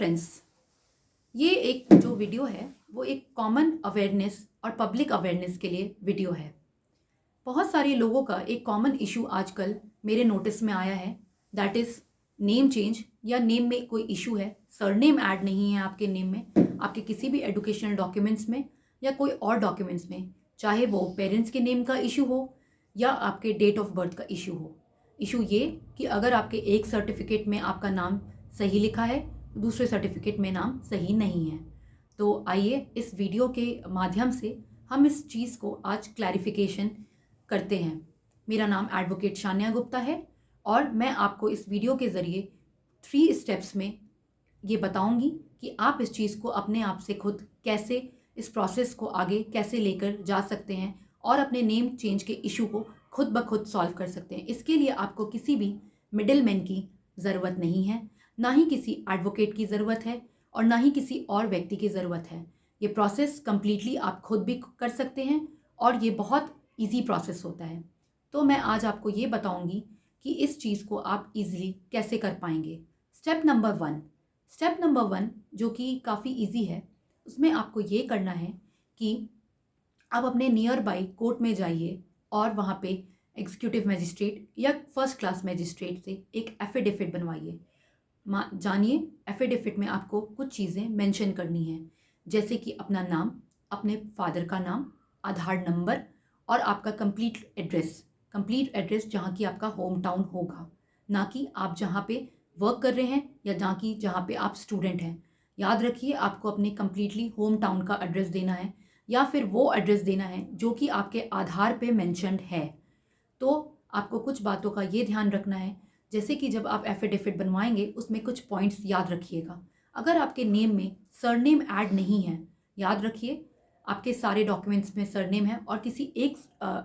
Friends, ये एक जो वीडियो है वो एक कॉमन अवेयरनेस और पब्लिक अवेयरनेस के लिए वीडियो है। बहुत सारे लोगों का एक कॉमन इशू आजकल मेरे नोटिस में आया है, दैट इज़ नेम चेंज या नेम में कोई इशू है, सरनेम ऐड नहीं है आपके नेम में, आपके किसी भी एजुकेशनल डॉक्यूमेंट्स में या कोई और डॉक्यूमेंट्स में, चाहे वो पेरेंट्स के नेम का इशू हो या आपके डेट ऑफ बर्थ का इशू हो। इशू ये कि अगर आपके एक सर्टिफिकेट में आपका नाम सही लिखा है, दूसरे सर्टिफिकेट में नाम सही नहीं है। तो आइए इस वीडियो के माध्यम से हम इस चीज़ को आज क्लैरिफिकेशन करते हैं। मेरा नाम एडवोकेट शान्या गुप्ता है और मैं आपको इस वीडियो के ज़रिए 3 स्टेप्स में ये बताऊंगी कि आप इस चीज़ को अपने आप से खुद कैसे इस प्रोसेस को आगे कैसे लेकर जा सकते हैं और अपने नेम चेंज के इशू को खुद ब खुद सॉल्व कर सकते हैं। इसके लिए आपको किसी भी मिडिल मैन की ज़रूरत नहीं है, ना ही किसी एडवोकेट की ज़रूरत है और ना ही किसी और व्यक्ति की ज़रूरत है। ये प्रोसेस कम्प्लीटली आप खुद भी कर सकते हैं और ये बहुत ईजी प्रोसेस होता है। तो मैं आज आपको ये बताऊंगी कि इस चीज़ को आप इजीली कैसे कर पाएंगे। स्टेप नंबर वन जो कि काफ़ी इजी है, उसमें आपको ये करना है कि आप अपने नियर बाई कोर्ट में जाइए और वहाँ पे एग्जीक्यूटिव मजिस्ट्रेट या फर्स्ट क्लास मजिस्ट्रेट से एक एफिडेविट बनवाइए। जानिए एफिडेविट में आपको कुछ चीज़ें मेंशन करनी है, जैसे कि अपना नाम, अपने फादर का नाम, आधार नंबर और आपका कंप्लीट एड्रेस जहाँ की आपका होम टाउन होगा, ना कि आप जहाँ पे वर्क कर रहे हैं या जहाँ पे आप स्टूडेंट हैं। याद रखिए आपको अपने कंप्लीटली होम टाउन का एड्रेस देना है या फिर वो एड्रेस देना है जो कि आपके आधार पे मेंशन्ड है। तो आपको कुछ बातों का ये ध्यान रखना है, जैसे कि जब आप एफिडेविट बनवाएंगे उसमें कुछ पॉइंट्स याद रखिएगा। अगर आपके नेम में सरनेम ऐड नहीं है, याद रखिए आपके सारे डॉक्यूमेंट्स में सरनेम है और किसी एक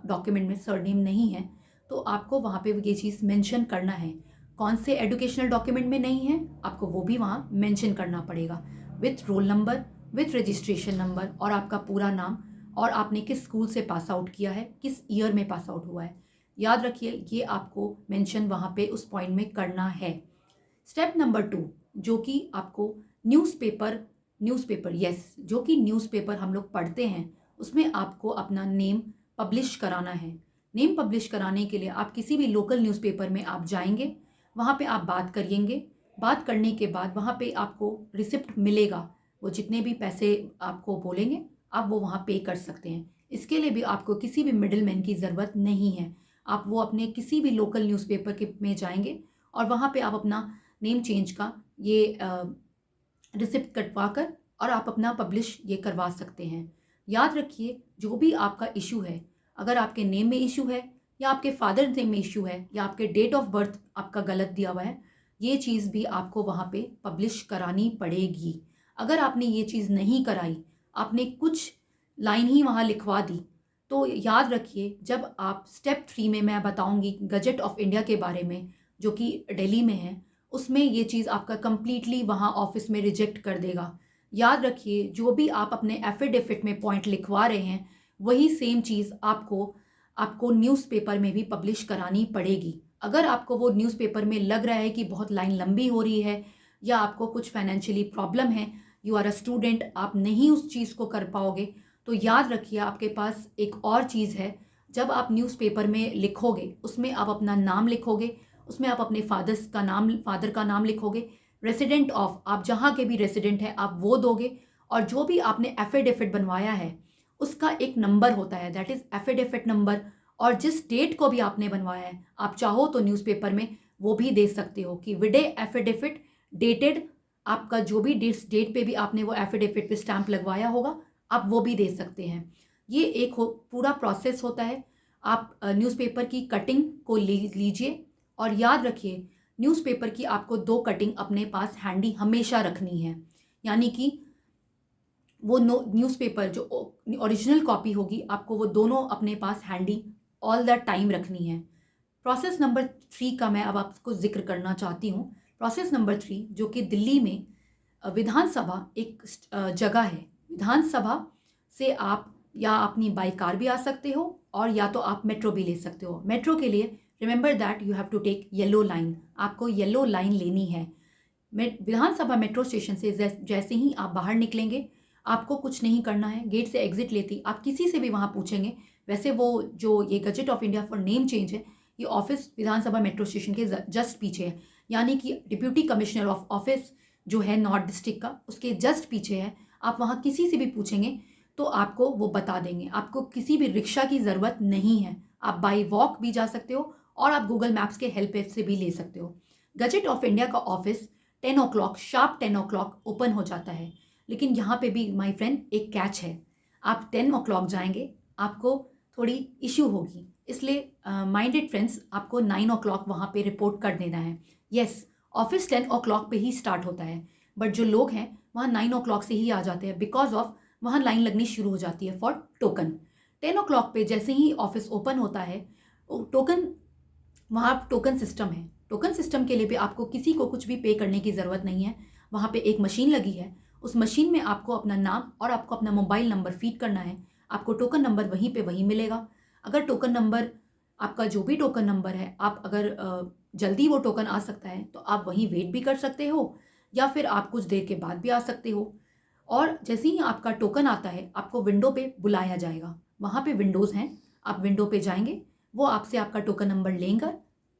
डॉक्यूमेंट में सरनेम नहीं है, तो आपको वहाँ पे ये चीज़ मेंशन करना है। कौन से एजुकेशनल डॉक्यूमेंट में नहीं है आपको वो भी वहाँ मेंशन करना पड़ेगा, with roll number, with registration number और आपका पूरा नाम और आपने किस स्कूल से पास आउट किया है, किस ईयर में पास आउट हुआ है। याद रखिए ये आपको मेंशन वहाँ पे उस पॉइंट में करना है। स्टेप नंबर 2 जो कि आपको न्यूज़पेपर जो कि न्यूज़पेपर हम लोग पढ़ते हैं, उसमें आपको अपना नेम पब्लिश कराना है। नेम पब्लिश कराने के लिए आप किसी भी लोकल न्यूज़पेपर में आप जाएंगे, वहाँ पे आप बात करिएंगे। बात करने के बाद वहाँ पे आपको रिसिप्ट मिलेगा, वो जितने भी पैसे आपको बोलेंगे आप वो वहाँ पे कर सकते हैं। इसके लिए भी आपको किसी भी मिडिल मैन की ज़रूरत नहीं है। आप वो अपने किसी भी लोकल न्यूज़पेपर के में जाएंगे और वहाँ पे आप अपना नेम चेंज का ये रिसिप्ट कटवा कर और आप अपना पब्लिश ये करवा सकते हैं। याद रखिए जो भी आपका इशू है, अगर आपके नेम में इशू है या आपके फादर नेम में इशू है या आपके डेट ऑफ बर्थ आपका गलत दिया हुआ है, ये चीज़ भी आपको वहाँ पे पब्लिश करानी पड़ेगी। अगर आपने ये चीज़ नहीं कराई, आपने कुछ लाइन ही वहाँ लिखवा दी, तो याद रखिए जब आप स्टेप 3 में मैं बताऊंगी गजट ऑफ इंडिया के बारे में जो कि दिल्ली में है, उसमें ये चीज़ आपका कंप्लीटली वहाँ ऑफिस में रिजेक्ट कर देगा। याद रखिए जो भी आप अपने एफिडेविट में पॉइंट लिखवा रहे हैं वही सेम चीज़ आपको आपको न्यूज़पेपर में भी पब्लिश करानी पड़ेगी। अगर आपको वो न्यूज़पेपर में लग रहा है कि बहुत लाइन लंबी हो रही है या आपको कुछ फाइनेंशियली प्रॉब्लम है, यू आर अ स्टूडेंट, आप नहीं उस चीज़ को कर पाओगे, तो याद रखिए आपके पास एक और चीज़ है। जब आप न्यूज़पेपर में लिखोगे उसमें आप अपना नाम लिखोगे, उसमें आप अपने फादर का नाम लिखोगे, रेसिडेंट ऑफ आप जहाँ के भी रेसिडेंट हैं आप वो दोगे और जो भी आपने एफिडेविट बनवाया है उसका एक नंबर होता है, दैट इज़ एफिडेविट नंबर। और जिस डेट को भी आपने बनवाया है आप चाहो तो न्यूज़पेपर में वो भी दे सकते हो कि विडे एफिडेविट डेटेड, आपका जो भी डेट पे भी आपने वो एफिडेविट पे स्टैंप लगवाया होगा आप वो भी दे सकते हैं। ये एक पूरा प्रोसेस होता है। आप न्यूज़पेपर की कटिंग को लीजिए और याद रखिए न्यूज़पेपर की आपको 2 कटिंग अपने पास हैंडी हमेशा रखनी है, यानी कि वो न्यूज़पेपर जो ओरिजिनल कॉपी होगी आपको वो दोनों अपने पास हैंडी ऑल द टाइम रखनी है। प्रोसेस नंबर 3 का मैं अब आपको जिक्र करना चाहती हूँ। प्रोसेस नंबर 3 जो कि दिल्ली में विधानसभा एक जगह है, विधानसभा से आप या अपनी बाई कार भी आ सकते हो और या तो आप मेट्रो भी ले सकते हो। मेट्रो के लिए remember that you have to take yellow line, आपको येलो लाइन लेनी है। विधानसभा मेट्रो स्टेशन से जैसे ही आप बाहर निकलेंगे, आपको कुछ नहीं करना है। गेट से एग्जिट लेते ही आप किसी से भी वहाँ पूछेंगे। वैसे वो जो ये gazette of India for name change है, ये ऑफिस विधानसभा मेट्रो स्टेशन के जस्ट पीछे है, यानी कि डिप्यूटी कमिश्नर ऑफ ऑफिस जो है नॉर्थ डिस्ट्रिक्ट का, उसके जस्ट पीछे है। आप वहाँ किसी से भी पूछेंगे तो आपको वो बता देंगे। आपको किसी भी रिक्शा की ज़रूरत नहीं है, आप बाई वॉक भी जा सकते हो और आप गूगल मैप्स के हेल्प से भी ले सकते हो। गजट ऑफ इंडिया का office 10 o'clock sharp 10 o'clock open हो जाता है। लेकिन यहाँ पे भी माय फ्रेंड एक कैच है। आप 10 o'clock जाएंगे, आपको थोड़ी इश्यू होगी, इसलिए माइंडेड फ्रेंड्स आपको 9 o'clock वहाँ पे रिपोर्ट कर देना है। यस, ऑफिस 10 o'clock पे ही स्टार्ट होता है, बट जो लोग हैं वहाँ 9 o'clock से ही आ जाते हैं, बिकॉज ऑफ वहाँ लाइन लगनी शुरू हो जाती है फॉर टोकन। 10 o'clock पे जैसे ही ऑफिस ओपन होता है, टोकन वहाँ टोकन सिस्टम है। टोकन सिस्टम के लिए भी आपको किसी को कुछ भी पे करने की ज़रूरत नहीं है। वहाँ पे एक मशीन लगी है, उस मशीन में आपको अपना नाम और आपको अपना मोबाइल नंबर फीड करना है। आपको टोकन नंबर वहीं पे वहीं मिलेगा। अगर टोकन नंबर आपका जो भी टोकन नंबर है, आप अगर जल्दी वो टोकन आ सकता है तो आप वहीं वेट भी कर सकते हो, या फिर आप कुछ देर के बाद भी आ सकते हो। और जैसे ही आपका टोकन आता है, आपको विंडो पे बुलाया जाएगा। वहाँ पे विंडोज़ हैं, आप विंडो पे जाएंगे, वो आपसे आपका टोकन नंबर लेंगे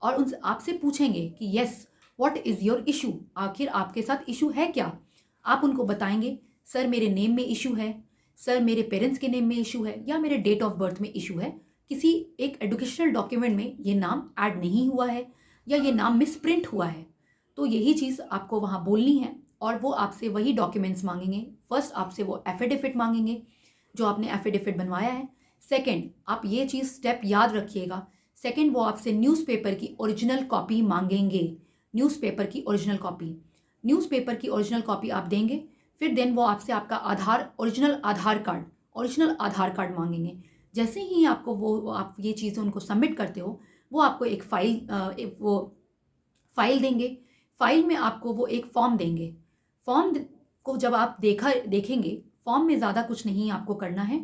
और उनसे आपसे पूछेंगे कि yes what is your issue, आखिर आपके साथ इशू है क्या। आप उनको बताएंगे, सर मेरे नेम में इशू है, सर मेरे पेरेंट्स के नेम में इशू है, या मेरे डेट ऑफ बर्थ में इशू है, किसी एक एजुकेशनल डॉक्यूमेंट में ये नाम ऐड नहीं हुआ है, या ये नाम मिसप्रिंट हुआ है। तो यही चीज़ आपको वहाँ बोलनी है और वो आपसे वही डॉक्यूमेंट्स मांगेंगे। फर्स्ट आपसे वो एफिडेविट मांगेंगे जो आपने एफिडेविट बनवाया है। सेकंड, आप ये चीज़ स्टेप याद रखिएगा, सेकंड वो आपसे न्यूज़पेपर की ओरिजिनल कॉपी मांगेंगे। न्यूज़पेपर की ओरिजिनल कॉपी, न्यूज़पेपर की ओरिजिनल कॉपी आप देंगे। फिर देन वो आपसे आपका ओरिजिनल आधार कार्ड मांगेंगे। जैसे ही आपको वो आप ये चीज़ें उनको सबमिट करते हो, वो आपको एक फ़ाइल देंगे। फ़ाइल में आपको वो एक फॉर्म देंगे। फॉर्म को जब आप देखेंगे, फॉर्म में ज़्यादा कुछ नहीं आपको करना है।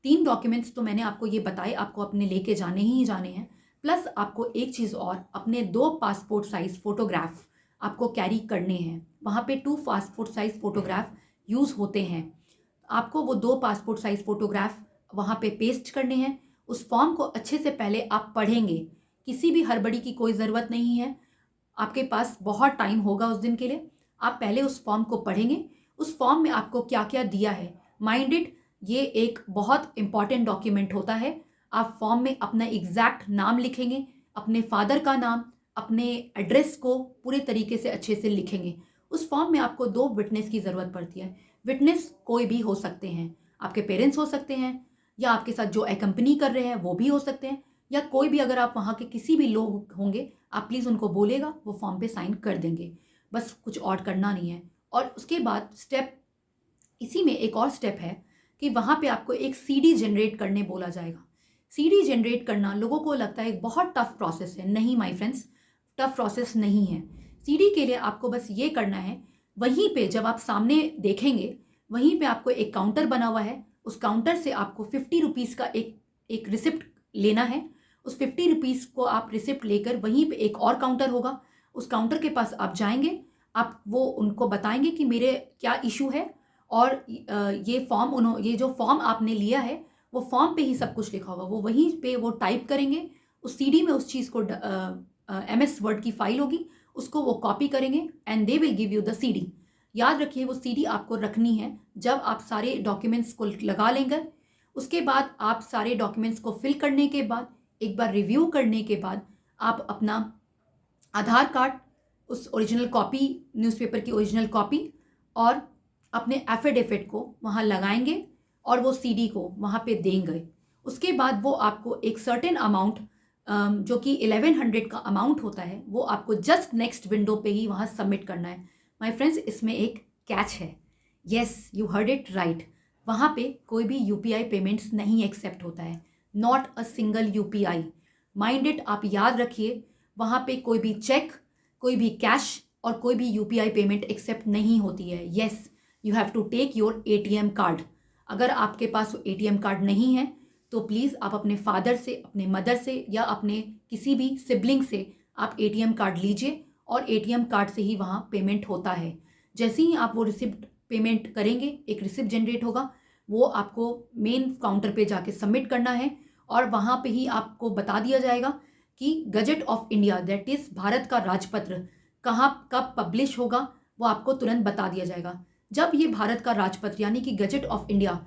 3 डॉक्यूमेंट्स तो मैंने आपको ये बताए, आपको अपने लेके जाने ही जाने हैं। प्लस आपको एक चीज़ और, अपने 2 पासपोर्ट साइज़ फ़ोटोग्राफ आपको कैरी करने हैं। वहाँ पे 2 पासपोर्ट साइज़ फ़ोटोग्राफ यूज़ होते हैं। आपको वो 2 पासपोर्ट साइज़ फ़ोटोग्राफ वहाँ पे पेस्ट करने हैं। उस फॉर्म को अच्छे से पहले आप पढ़ेंगे। किसी भी हड़बड़ी की कोई ज़रूरत नहीं है। आपके पास बहुत टाइम होगा उस दिन के लिए। आप पहले उस फॉर्म को पढ़ेंगे। उस फॉर्म में आपको क्या-क्या दिया है। माइंडेड, ये एक बहुत इम्पॉर्टेंट डॉक्यूमेंट होता है। आप फॉर्म में अपना एग्जैक्ट नाम लिखेंगे, अपने फादर का नाम, अपने एड्रेस को पूरे तरीके से अच्छे से लिखेंगे। उस फॉर्म में आपको 2 विटनेस की ज़रूरत पड़ती है। विटनेस कोई भी हो सकते हैं, आपके पेरेंट्स हो सकते हैं, या आपके साथ जो एक्कम्पनी कर रहे हैं वो भी हो सकते हैं, या कोई भी अगर आप वहाँ के किसी भी लोग होंगे, आप प्लीज़ उनको बोलेगा, वो फॉर्म पे साइन कर देंगे। बस कुछ और करना नहीं है। और उसके बाद स्टेप, इसी में एक और स्टेप है कि वहाँ पे आपको एक सीडी जनरेट करने बोला जाएगा। सीडी जनरेट करना लोगों को लगता है एक बहुत टफ प्रोसेस है। नहीं माय फ्रेंड्स, टफ प्रोसेस नहीं है। सीडी के लिए आपको बस ये करना है, वहीं पे जब आप सामने देखेंगे, वहीं पे आपको एक काउंटर बना हुआ है। उस काउंटर से आपको 50 रुपीज़ का एक रिसिप्ट लेना है। उस 50 रुपीज़ को आप रिसिप्ट लेकर, वहीं पे एक और काउंटर होगा, उस काउंटर के पास आप जाएंगे। आप वो उनको बताएंगे कि मेरे क्या इशू है, और ये जो फॉर्म आपने लिया है, वो फॉर्म पे ही सब कुछ लिखा होगा। वो वहीं पे वो टाइप करेंगे। उस सीडी में उस चीज़ को MS वर्ड की फाइल होगी, उसको वो कॉपी करेंगे and they will give you the CD. याद रखिए, वो सीडी आपको रखनी है जब आप सारे डॉक्यूमेंट्स को लगा लेंगे। उसके बाद आप सारे डॉक्यूमेंट्स को फिल करने के बाद, एक बार रिव्यू करने के बाद, आप अपना आधार कार्ड, उस ओरिजिनल कॉपी, न्यूज़पेपर की ओरिजिनल कॉपी और अपने एफिडेविट को वहाँ लगाएंगे और वो सीडी को वहाँ पे देंगे। उसके बाद वो आपको एक सर्टेन अमाउंट, जो कि 1100 का अमाउंट होता है, वो आपको जस्ट नेक्स्ट विंडो पे ही वहाँ सबमिट करना है। माय फ्रेंड्स, इसमें एक कैच है। Yes, you heard it right. वहाँ पे कोई भी UPI पेमेंट्स नहीं एक्सेप्ट होता है। Not a single UPI। Mind it, आप याद रखिए, वहाँ पे कोई भी चेक, कोई भी कैश और कोई भी UPI पेमेंट एक्सेप्ट नहीं होती है। Yes, you have to take your ATM card. अगर आपके पास ATM कार्ड नहीं है तो प्लीज़ आप अपने फादर से, अपने मदर से, या अपने किसी भी सिबलिंग से आप ATM कार्ड लीजिए और एटीएम कार्ड से ही वहाँ पेमेंट होता है। जैसे ही आप वो रिसिप्ट पेमेंट करेंगे, एक रिसिप्ट जनरेट होगा, वो आपको मेन काउंटर पे जाके सबमिट करना है और वहाँ पे ही आपको बता दिया जाएगा कि gazette of India, that is Bharat का राजपत्र, कहाँ कब पब्लिश होगा, वो आपको तुरंत बता दिया जाएगा। जब ये भारत का राजपत्र यानी कि गजट ऑफ इंडिया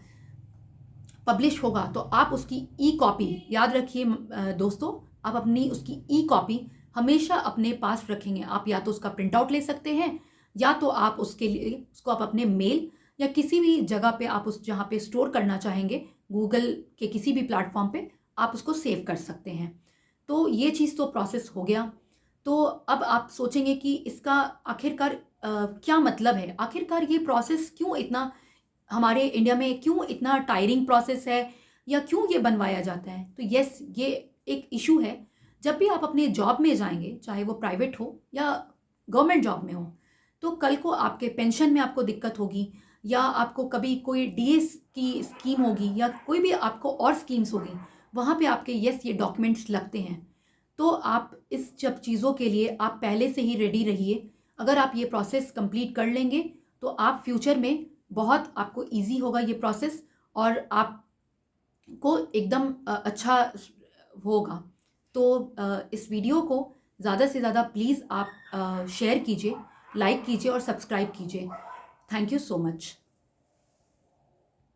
पब्लिश होगा तो आप उसकी ई कॉपी, याद रखिए दोस्तों, आप अपनी उसकी ई कॉपी हमेशा अपने पास रखेंगे। आप या तो उसका प्रिंट आउट ले सकते हैं या तो आप उसके लिए उसको आप अपने मेल या किसी भी जगह पे आप उस जहाँ पे स्टोर करना चाहेंगे, गूगल के किसी भी प्लेटफॉर्म पे आप उसको सेव कर सकते हैं। तो ये चीज़ तो प्रोसेस हो गया। तो अब आप सोचेंगे कि इसका आखिरकार क्या मतलब है? आखिरकार ये प्रोसेस क्यों इतना हमारे इंडिया में क्यों इतना टायरिंग प्रोसेस है या क्यों ये बनवाया जाता है? तो यस, ये एक इशू है। जब भी आप अपने जॉब में जाएँगे, चाहे वो प्राइवेट हो या गवर्नमेंट जॉब में हो, तो कल को आपके पेंशन में आपको दिक्कत होगी या आपको कभी कोई डीएस की स्कीम होगी या कोई भी आपको और स्कीम्स होगी, वहाँ पे आपके यस ये डॉक्यूमेंट्स लगते हैं। तो आप इस सब चीज़ों के लिए आप पहले से ही रेडी रहिए। अगर आप ये प्रोसेस कंप्लीट कर लेंगे तो आप फ्यूचर में बहुत आपको ईज़ी होगा ये प्रोसेस और आपको एकदम अच्छा होगा। तो इस वीडियो को ज़्यादा से ज़्यादा प्लीज़ आप शेयर कीजिए, लाइक कीजिए और सब्सक्राइब कीजिए। Thank you so much.